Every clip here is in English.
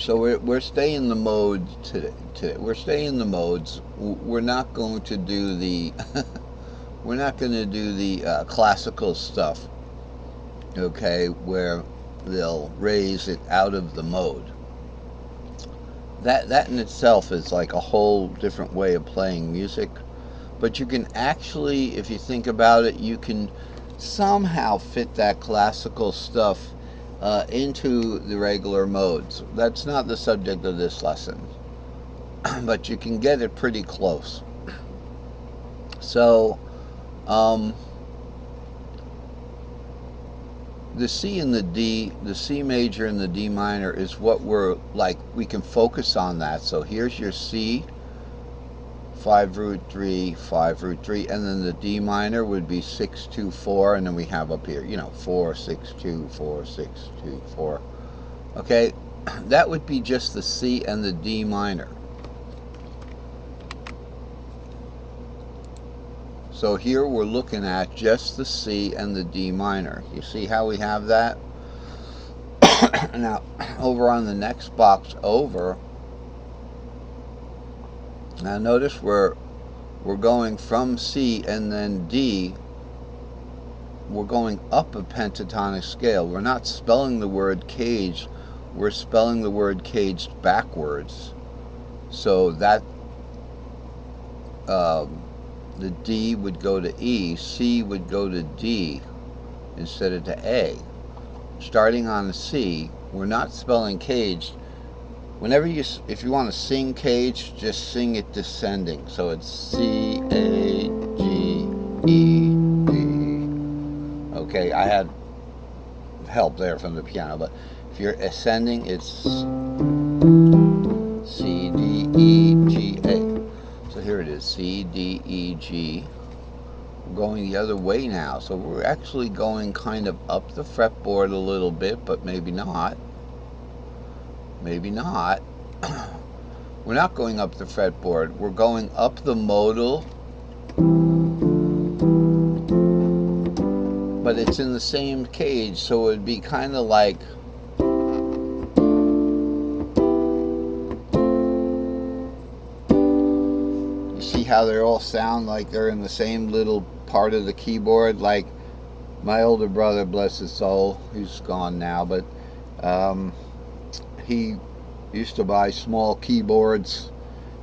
So we're staying the modes today. We're staying the modes. We're not going to do the we're not going to do the classical stuff. Okay, where they'll raise it out of the mode. That in itself is like a whole different way of playing music. But you can actually, if you think about it, you can somehow fit that classical stuff into the regular modes. That's not the subject of this lesson, but you can get it pretty close. So, um, the C and the D, the C major and the D minor is what we're like, we can focus on that. So here's your C, 5 root 3, 5 root 3, and then the D minor would be 6 2 4, and then we have up here, 4 6 2 4 6 2 4. Okay, that would be just the C and the D minor. So here we're looking at just the C and the D minor. You see how we have that? Now, over on the next box over, now notice we're going from C and then D. We're going up a pentatonic scale. We're not spelling the word cage. We're spelling the word caged backwards. So that the D would go to E, C would go to D instead of to A. Starting on the C, we're not spelling caged. Whenever if you want to sing cage, just sing it descending. So it's C, A, G, E, D. Okay, I had help there from the piano, but if you're ascending, it's C, D, E, G, A. So here it is, C, D, E, G. We're going the other way now, so we're actually going kind of up the fretboard a little bit, but maybe not. Maybe not. We're not going up the fretboard. We're going up the modal, but it's in the same cage, so it would be kind of like how they all sound like they're in the same little part of the keyboard. Like my older brother, bless his soul, he's gone now, but he used to buy small keyboards,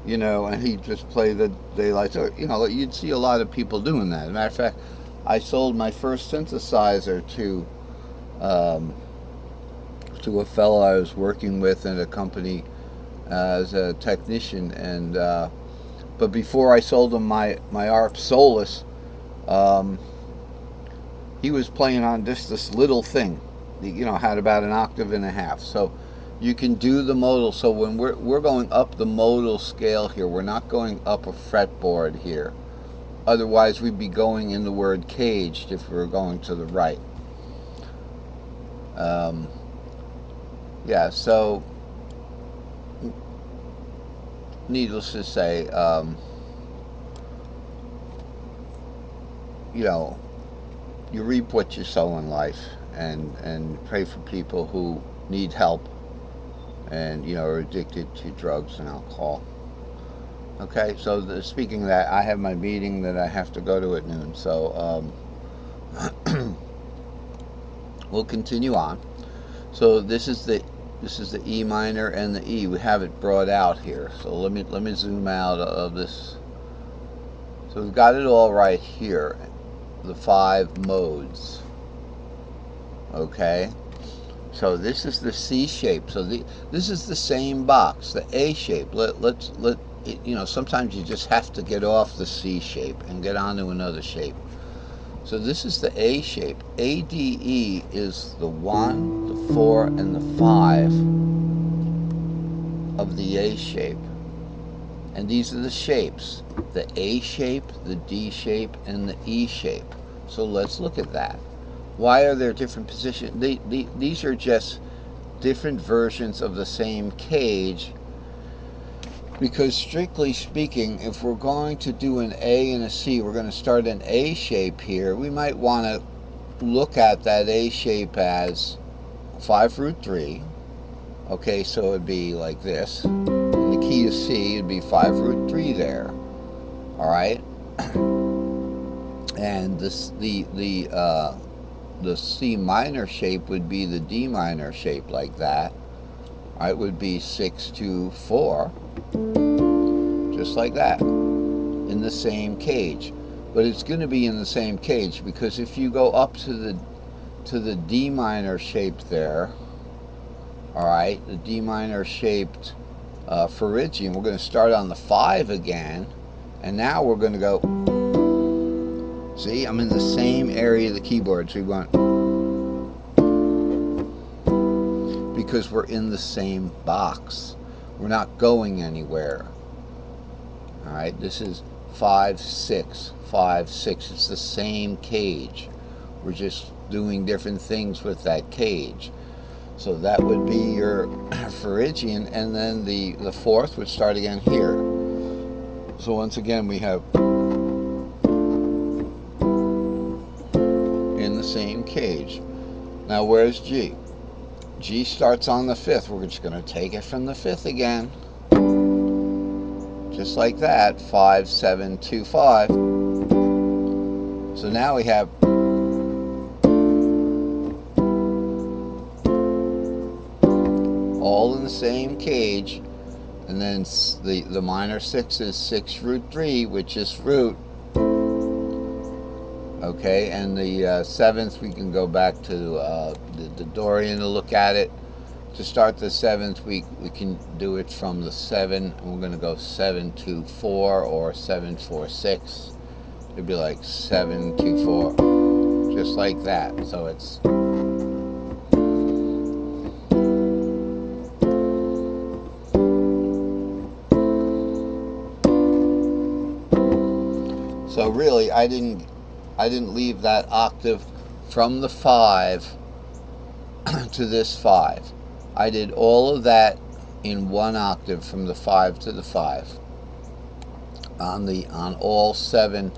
and he'd just play the daylights. So, you'd see a lot of people doing that. As a matter of fact, I sold my first synthesizer to a fellow I was working with in a company as a technician, and but before I sold him my ARP Solus, he was playing on just this little thing, had about an octave and a half. So you can do the modal. So when we're going up the modal scale here, we're not going up a fretboard here. Otherwise, we'd be going in the word caged if we were going to the right. Yeah, so needless to say, you reap what you sow in life, and pray for people who need help and are addicted to drugs and alcohol. Okay, so speaking of that, I have my meeting that I have to go to at noon, so we'll continue on. So this is the E minor and the E. We have it brought out here. So let me zoom out of this. So we've got it all right here, the 5 modes. Okay, so this is the C shape. So this is the same box, the A shape. Sometimes you just have to get off the C shape and get onto another shape. So this is the A shape. ADE is the 1, the 4, and the 5 of the A shape. And these are the shapes, the A shape, the D shape, and the E shape. So let's look at that. Why are there different positions? These are just different versions of the same cage, because strictly speaking, if we're going to do an A and a C, we're going to start an A shape here. We might want to look at that A shape as 5 root 3, Okay, so it'd be like this. And the key to C would be 5 root 3 there. All right, and this the C minor shape would be the D minor shape like that. It would be 6 2 4, just like that, in the same cage. But it's going to be in the same cage because if you go up to the D minor shape there, all right, the D minor shaped Phrygian, we're going to start on the 5 again, and now we're going to go. See, I'm in the same area of the keyboard, so we want, because we're in the same box. We're not going anywhere. All right, this is 5 6 5 6. It's the same cage. We're just doing different things with that cage. So that would be your Phrygian, and then the fourth would start again here. So once again we have in the same cage. Now where's G? G starts on the 5th. We're just going to take it from the 5th again. Just like that. 5 7 2 5. So now we have all in the same cage, and then the minor 6 is 6 root 3, which is root. Okay, and the 7th, we can go back to the Dorian to look at it. To start the 7th, we can do it from the 7, and we're going to go 7 2 4 or 7 4 6. It'd be like 7 2 4, just like that. So it's so really I didn't leave that octave from the 5 to this 5. I did all of that in one octave from the 5 to the 5 on all 7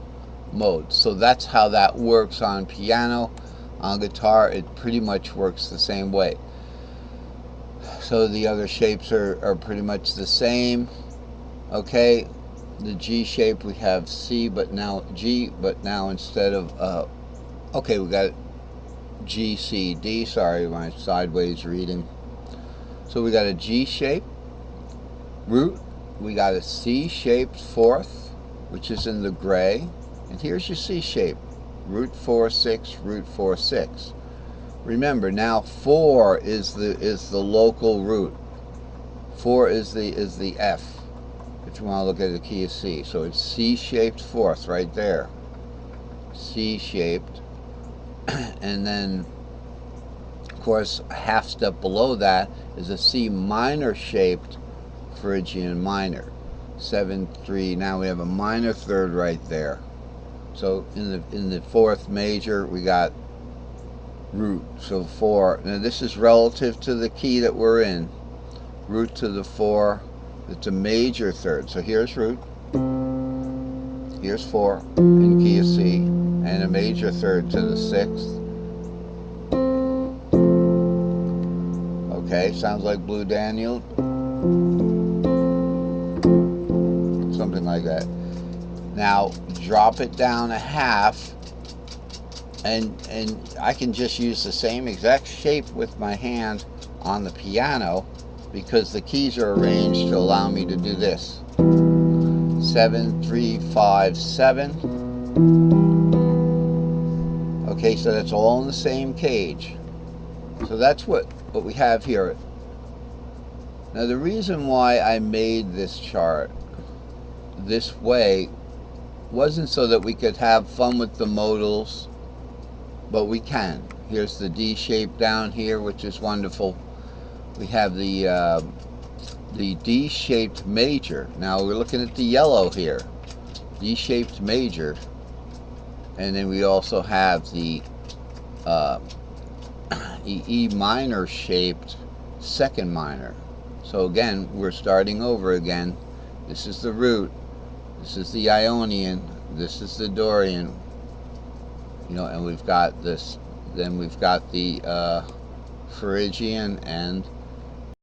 modes. So that's how that works on piano. On guitar, it pretty much works the same way. So the other shapes are pretty much the same. Okay, the G shape, we have C, but now G, but now instead of okay, we got G, C, D. Sorry, my sideways reading. So we got a G shape root. We got a C shaped 4th, which is in the gray. And here's your C shape, root 4 6, root 4 6. Remember, now 4 is the local root. 4 is the F, if you want to look at the key of C. So it's C shaped 4th right there. C shaped. And then of course a half step below that is a C minor shaped Phrygian minor. 7 3. Now we have a minor 3rd right there. So in the 4th major we got root. So 4. Now this is relative to the key that we're in. Root to the 4. It's a major 3rd. So here's root. Here's 4 in key of C, and a major 3rd to the 6th. Okay, sounds like Blue Daniel. Something like that. Now drop it down a half, and I can just use the same exact shape with my hand on the piano because the keys are arranged to allow me to do this. 7 3 5 7. Okay, so that's all in the same cage. So that's what we have here. Now the reason why I made this chart this way wasn't so that we could have fun with the modals, but we can. Here's the D shape down here, which is wonderful. We have the D-shaped major. Now we're looking at the yellow here. D-shaped major. And then we also have the E minor shaped 2nd minor. So again, we're starting over again. This is the root. This is the Ionian. This is the Dorian. You know, and we've got this. Then we've got the Phrygian and